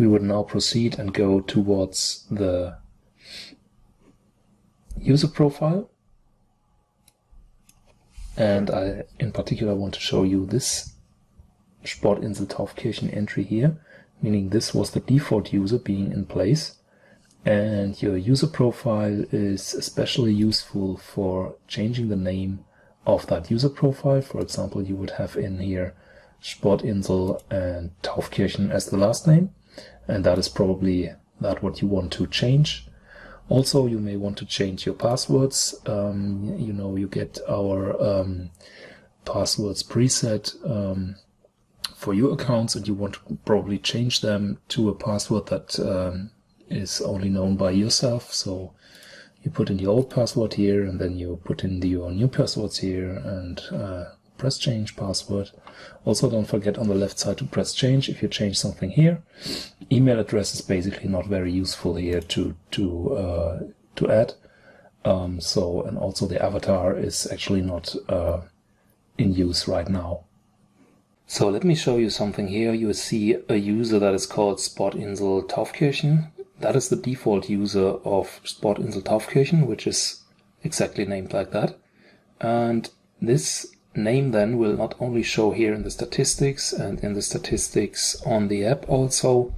we would now proceed and go towards the user profile. And I, in particular, want to show you this Sportinsel Taufkirchen entry here, meaning this was the default user being in place. And your user profile is especially useful for changing the name of that user profile. For example, you would have in here Sportinsel and Taufkirchen as the last name, and that is probably what you want to change. Also, you may want to change your passwords. You know, you get our passwords preset for your accounts, and you want to probably change them to a password that is only known by yourself. So you put in the old password here, and then you put in your new passwords here, and press change password. Also, don't forget on the left side to press change if you change something here. Email address is basically not very useful here to add. And also the avatar is actually not in use right now. So let me show you something here. You see a user that is called Sportinsel Taufkirchen. That is the default user of Sportinsel Taufkirchen, which is exactly named like that. And this name then will not only show here in the statistics and in the statistics on the app also,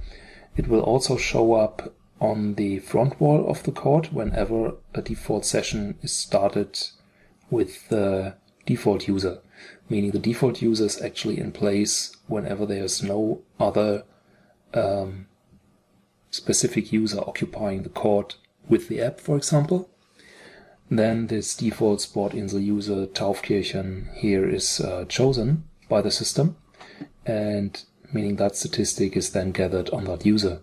it will also show up on the front wall of the code whenever a default session is started with the default user, meaning the default user is actually in place whenever there's no other specific user occupying the code with the app, for example. Then this default Sportinsel user Taufkirchen here is chosen by the system, and meaning that statistic is then gathered on that user.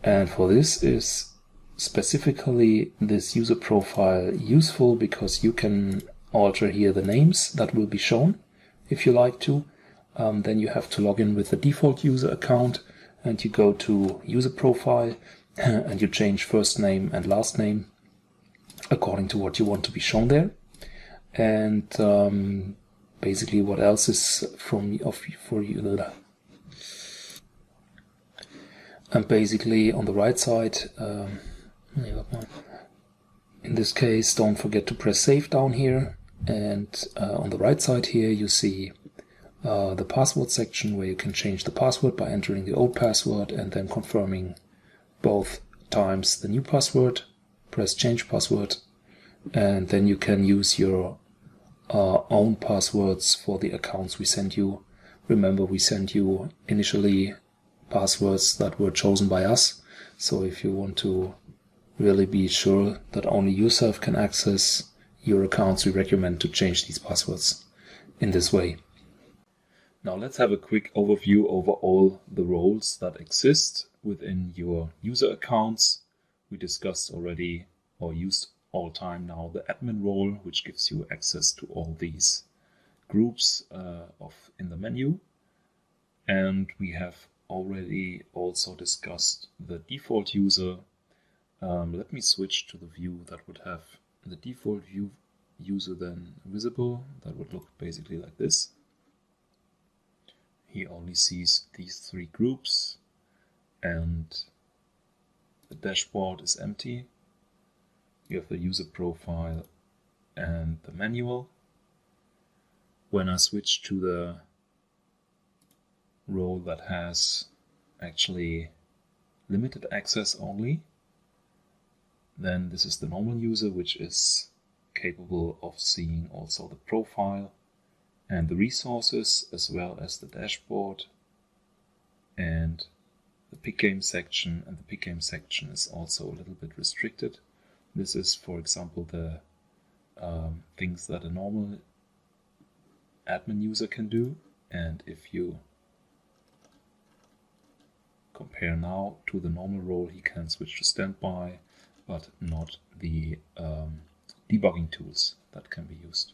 And for this is specifically this user profile useful because you can alter here the names that will be shown if you like to. Then you have to log in with the default user account, and you go to user profile and you change first name and last name according to what you want to be shown there. And basically what else is for you. And basically on the right side, in this case, don't forget to press save down here. And on the right side here, you see the password section where you can change the password by entering the old password and then confirming both times the new password. Press change password, and then you can use your own passwords for the accounts we sent you. Remember, we sent you initially passwords that were chosen by us. So if you want to really be sure that only yourself can access your accounts, we recommend to change these passwords in this way. Now let's have a quick overview over all the roles that exist within your user accounts. We discussed already, or used all time now, the admin role, which gives you access to all these groups in the menu. And we have already also discussed the default user. Let me switch to the view that would have the default view user then visible. That would look basically like this. He only sees these three groups, and the dashboard is empty. You have the user profile and the manual. When I switch to the role that has actually limited access only, then this is the normal user, which is capable of seeing also the profile and the resources, as well as the dashboard and the pick game section. And the pick game section is also a little bit restricted. This is, for example, the things that a normal admin user can do. And if you compare now to the normal role, he can switch to standby, but not the debugging tools that can be used.